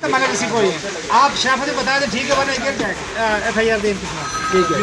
ہمارے کسی کو ہی ہے. آپ شرافت بتا دیں ٹھیک ہے ورنہ گر جائے گا. FIR دیں ٹھیک ہے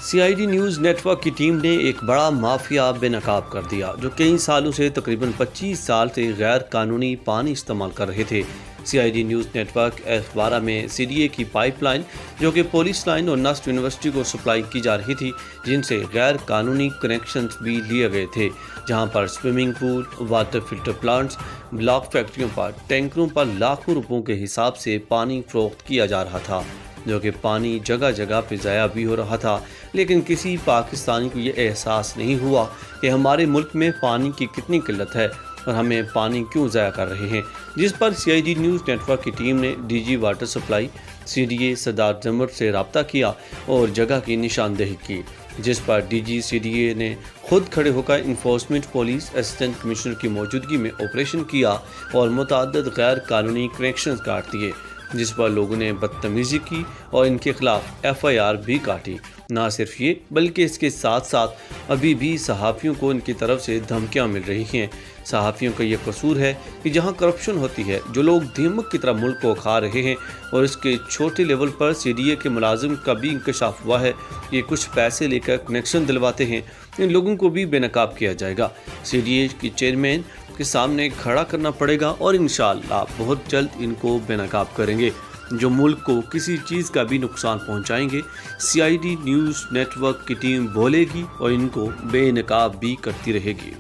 CID نیوز نیٹ ورک کی ٹیم نے ایک بڑا مافیا بے نقاب کر دیا جو کئی سالوں سے تقریباً 25 سال سے غیر قانونی پانی استعمال کر رہے تھے. CID news net work F12 میں CDA کی پائپ لائن جو کہ پولیس لائن اور نسٹ یونیورسٹی کو سپلائی کی جا رہی تھی جن سے غیر قانونی کنیکشنز بھی لیے گئے تھے، جہاں پر swimming pool, water filter plants, block فیکٹریوں پر ٹینکروں پر لاکھوں روپوں کے حساب سے پانی فروخت کیا جا رہا تھا، جو کہ پانی جگہ جگہ پہ ضائع بھی ہو رہا تھا. لیکن کسی پاکستانی کو یہ احساس نہیں ہوا کہ ہمارے ملک میں پانی کی کتنی قلت ہے اور ہمیں پانی کیوں ضائع کر رہے ہیں، جس پر CID نیوز نیٹ ورک کی ٹیم نے DG واٹر سپلائی CDA سردار زمر سے رابطہ کیا اور جگہ کی نشاندہی کی، جس پر DG CDA نے خود کھڑے ہو کر انفورسمنٹ پولیس اسسٹنٹ کمشنر کی موجودگی میں آپریشن کیا اور متعدد غیر قانونی کنیکشنز کاٹ دیے، جس پر لوگوں نے بدتمیزی کی اور ان کے خلاف FIR بھی کاٹی. نہ صرف یہ بلکہ اس کے ساتھ ساتھ ابھی بھی صحافیوں کو ان کی طرف سے دھمکیاں مل رہی ہیں. صحافیوں کا یہ قصور ہے کہ جہاں کرپشن ہوتی ہے، جو لوگ دیمک کی طرح ملک کو کھا رہے ہیں، اور اس کے چھوٹے لیول پر CDA کے ملازم کا بھی انکشاف ہوا ہے، یہ کچھ پیسے لے کر کنیکشن دلواتے ہیں، ان لوگوں کو بھی بے نقاب کیا جائے گا. CDA کی چیئرمین کے سامنے کھڑا کرنا پڑے گا اور انشاءاللہ بہت جلد ان کو بے نقاب کریں گے جو ملک کو کسی چیز کا بھی نقصان پہنچائیں گے. CID نیوز نیٹ ورک کی ٹیم بولے گی اور ان کو بے نقاب بھی کرتی رہے گی.